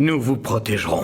Nous vous protégerons.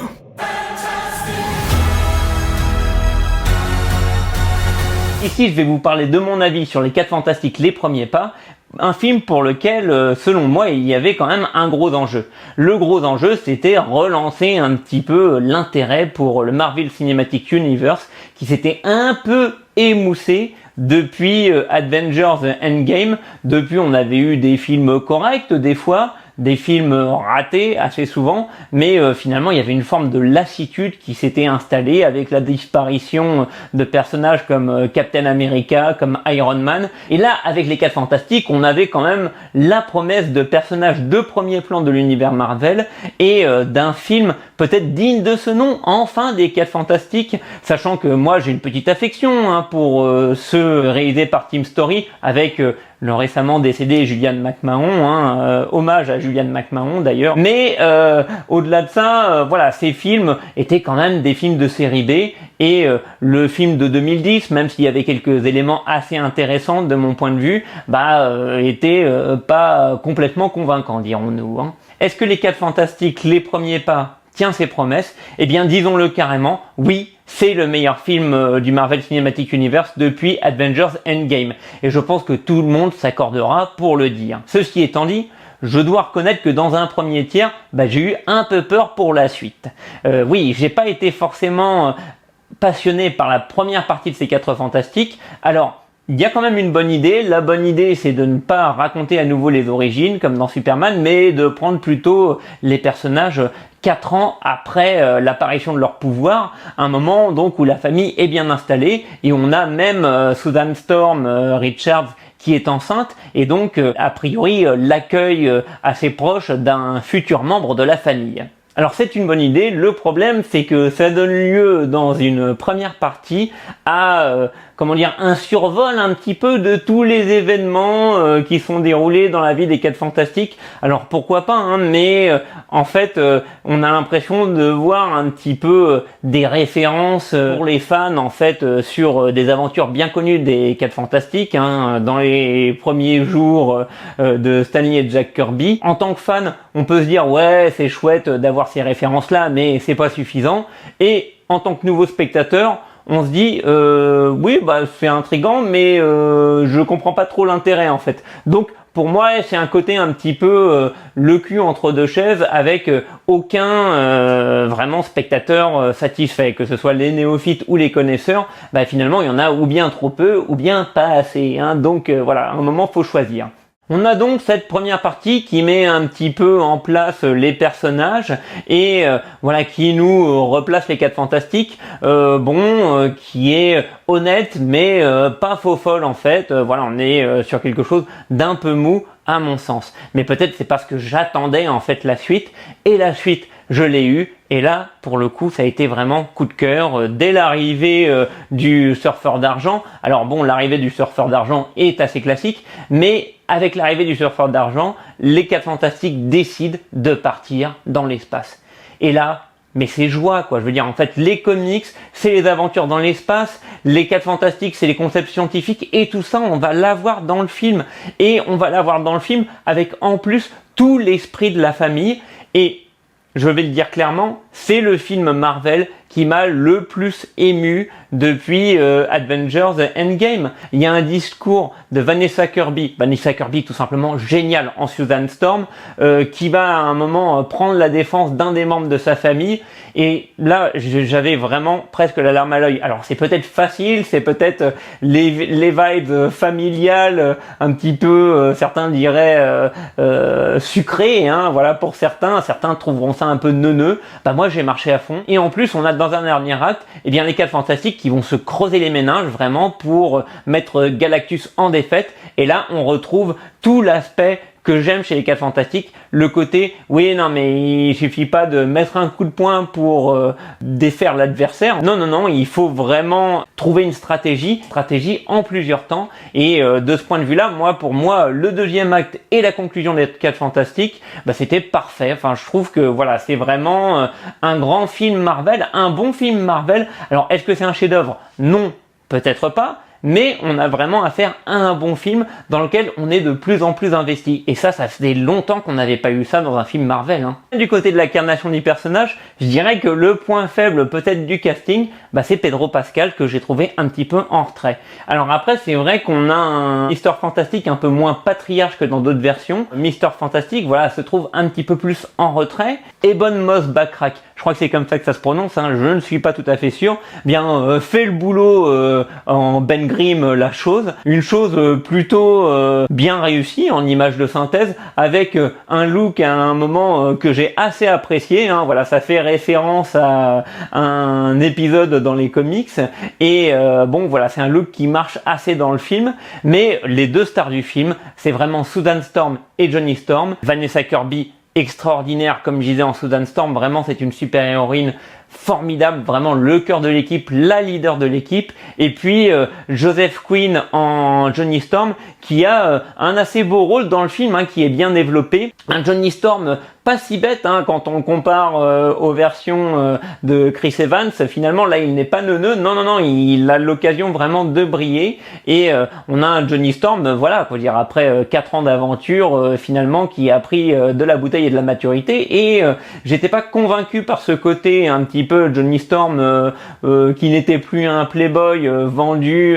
Ici, je vais vous parler de mon avis sur les 4 Fantastiques, les premiers pas. Un film pour lequel, selon moi, il y avait quand même un gros enjeu. Le gros enjeu, c'était relancer un petit peu l'intérêt pour le Marvel Cinematic Universe, qui s'était un peu émoussé depuis Avengers Endgame. Depuis, on avait eu des films corrects, des fois, des films ratés assez souvent, mais finalement il y avait une forme de lassitude qui s'était installée avec la disparition de personnages comme Captain America, comme Iron Man. Et là, avec les 4 Fantastiques, on avait quand même la promesse de personnages de premier plan de l'univers Marvel et d'un film peut-être digne de ce nom, enfin des 4 Fantastiques, sachant que moi j'ai une petite affection pour ceux réalisés par Team Story avec le récemment décédé Julian McMahon, hommage à Julian McMahon d'ailleurs. Mais au-delà de ça, voilà, ces films étaient quand même des films de série B et le film de 2010, même s'il y avait quelques éléments assez intéressants de mon point de vue, était pas complètement convaincant, dirons-nous. Est-ce que les 4 Fantastiques, les premiers pas, tient ses promesses? Eh bien, disons-le carrément, oui, c'est le meilleur film du Marvel Cinematic Universe depuis Avengers Endgame. Et je pense que tout le monde s'accordera pour le dire. Ceci étant dit, je dois reconnaître que dans un premier tiers, j'ai eu un peu peur pour la suite. Oui, j'ai pas été forcément passionné par la première partie de ces 4 Fantastiques. Alors, il y a quand même une bonne idée. La bonne idée, c'est de ne pas raconter à nouveau les origines, comme dans Superman, mais de prendre plutôt les personnages 4 ans après l'apparition de leur pouvoir, un moment donc où la famille est bien installée, et on a même Susan Storm Richards qui est enceinte, et donc a priori l'accueil assez proche d'un futur membre de la famille. Alors c'est une bonne idée, le problème c'est que ça donne lieu dans une première partie à un survol un petit peu de tous les événements qui sont déroulés dans la vie des 4 Fantastiques. Alors pourquoi pas, mais en fait on a l'impression de voir un petit peu des références pour les fans en fait sur des aventures bien connues des 4 Fantastiques dans les premiers jours de Stan Lee et Jack Kirby. En tant que fan, on peut se dire ouais, c'est chouette d'avoir ces références là, mais c'est pas suffisant. Et en tant que nouveau spectateur, on se dit oui, c'est intriguant, mais je comprends pas trop l'intérêt en fait. Donc pour moi, c'est un côté un petit peu le cul entre deux chaises, avec aucun vraiment spectateur satisfait, que ce soit les néophytes ou les connaisseurs. Finalement, il y en a ou bien trop peu ou bien pas assez. Donc voilà, à un moment, faut choisir. On a donc cette première partie qui met un petit peu en place les personnages et qui nous replace les 4 Fantastiques, qui est honnête mais pas faux folle en fait. On est sur quelque chose d'un peu mou à mon sens. Mais peut-être c'est parce que j'attendais en fait la suite, et la suite je l'ai eue, et là pour le coup ça a été vraiment coup de cœur dès l'arrivée du surfeur d'argent. Alors bon, l'arrivée du surfeur d'argent est assez classique, mais avec l'arrivée du surfeur d'argent, les 4 Fantastiques décident de partir dans l'espace. Et là, mais c'est joie quoi, je veux dire, en fait les comics c'est les aventures dans l'espace, les 4 Fantastiques c'est les concepts scientifiques, et tout ça on va l'avoir dans le film, et on va l'avoir dans le film avec en plus tout l'esprit de la famille. Et je vais le dire clairement, c'est le film Marvel qui m'a le plus ému depuis Avengers Endgame. Il y a un discours de Vanessa Kirby tout simplement génial en Susan Storm, qui va à un moment prendre la défense d'un des membres de sa famille, et là j'avais vraiment presque la larme à l'œil. Alors c'est peut-être facile, c'est peut-être les vibes familiales un petit peu, certains diraient sucrées, pour certains trouveront ça un peu neuneux. Moi j'ai marché à fond, et en plus on a dans un dernier acte les 4 Fantastiques qui vont se creuser les méninges vraiment pour mettre Galactus en défaite, et là on retrouve tout l'aspect que j'aime chez les 4 Fantastiques, le côté oui non mais il suffit pas de mettre un coup de poing pour défaire l'adversaire. Non, il faut vraiment trouver une stratégie en plusieurs temps, et de ce point de vue là, pour moi le deuxième acte et la conclusion des 4 Fantastiques, c'était parfait. Je trouve que voilà, c'est vraiment un grand film Marvel, un bon film Marvel. Alors est-ce que c'est un chef-d'œuvre? Non, peut-être pas. mais on a vraiment affaire à un bon film dans lequel on est de plus en plus investi. Et ça faisait longtemps qu'on n'avait pas eu ça dans un film Marvel, hein. Du côté de l'incarnation du personnage, je dirais que le point faible peut-être du casting, c'est Pedro Pascal, que j'ai trouvé un petit peu en retrait. Alors après, c'est vrai qu'on a un Mister Fantastic un peu moins patriarche que dans d'autres versions. Mister Fantastic, voilà, se trouve un petit peu plus en retrait. Ebon Moss-Backrack, je crois que c'est comme ça que ça se prononce, hein, je ne suis pas tout à fait sûr, fait le boulot en Ben Grimm la chose. Une chose plutôt bien réussie en image de synthèse, avec un look à un moment que j'ai assez apprécié, hein. Voilà, ça fait référence à un épisode dans les comics, et voilà, c'est un look qui marche assez dans le film, mais les deux stars du film, c'est vraiment Susan Storm et Johnny Storm. Vanessa Kirby, extraordinaire, comme je disais en Susan Storm, vraiment c'est une super héroïne formidable, vraiment le cœur de l'équipe, la leader de l'équipe. Et puis Joseph Quinn en Johnny Storm, qui a un assez beau rôle dans le film, hein, qui est bien développé. Un Johnny Storm pas si bête, hein, quand on le compare aux versions de Chris Evans. Finalement là il n'est pas neuneux, non, il a l'occasion vraiment de briller, et on a un Johnny Storm, voilà, faut dire, après 4 ans d'aventure, finalement, qui a pris de la bouteille et de la maturité, et j'étais pas convaincu par ce côté un petit peu Johnny Storm qui n'était plus un playboy vendu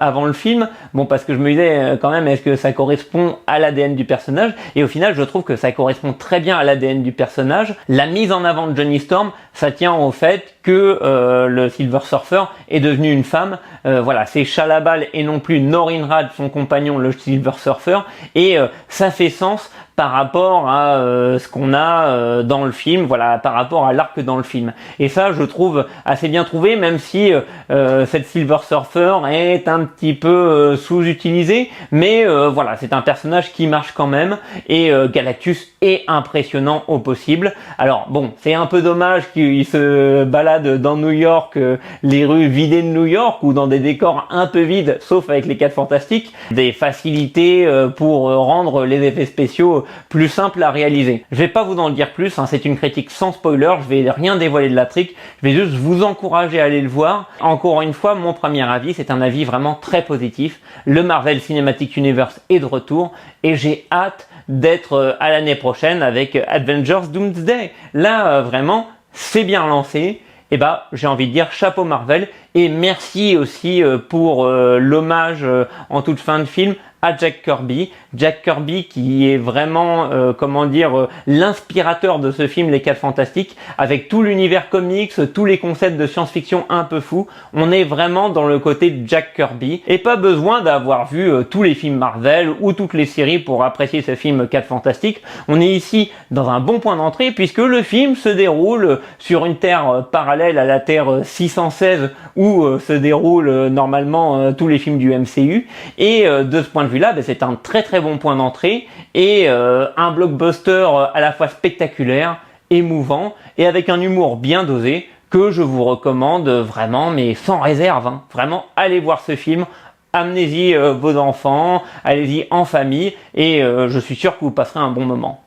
avant le film, parce que je me disais quand même, est-ce que ça correspond à l'ADN du personnage? Et au final je trouve que ça correspond très bien à l'ADN du personnage. La mise en avant de Johnny Storm, ça tient au fait que le Silver Surfer est devenu une femme. Voilà, c'est Shalla-Bal et non plus Norrin Radd, son compagnon, le Silver Surfer, et ça fait sens par rapport à ce qu'on a dans le film, voilà, par rapport à l'arc dans le film. Et ça, je trouve assez bien trouvé, même si cette Silver Surfer est un petit peu sous-utilisée, mais voilà, c'est un personnage qui marche quand même, et Galactus est impressionnant au possible. Alors bon, c'est un peu dommage qu'il se balade dans New York, les rues vidées de New York, ou dans des décors un peu vides, sauf avec les 4 Fantastiques, des facilités pour rendre les effets spéciaux plus simple à réaliser. Je vais pas vous en dire plus, hein, c'est une critique sans spoiler, je vais rien dévoiler de la trick, je vais juste vous encourager à aller le voir. Encore une fois, mon premier avis, c'est un avis vraiment très positif. Le Marvel Cinematic Universe est de retour, et j'ai hâte d'être à l'année prochaine avec Avengers Doomsday. Là, vraiment, c'est bien lancé. Et j'ai envie de dire chapeau Marvel, et merci aussi pour l'hommage en toute fin de film à Jack Kirby. Jack Kirby qui est vraiment, l'inspirateur de ce film Les 4 Fantastiques, avec tout l'univers comics, tous les concepts de science-fiction un peu fous. On est vraiment dans le côté de Jack Kirby, et pas besoin d'avoir vu tous les films Marvel ou toutes les séries pour apprécier ce film 4 Fantastiques. On est ici dans un bon point d'entrée, puisque le film se déroule sur une terre parallèle à la Terre 616, où se déroulent normalement tous les films du MCU, et de ce point de vue-là, c'est un très très bon point d'entrée, et un blockbuster à la fois spectaculaire, émouvant, et avec un humour bien dosé, que je vous recommande vraiment, mais sans réserve, hein. Vraiment, allez voir ce film, amenez-y vos enfants, allez-y en famille, et je suis sûr que vous passerez un bon moment.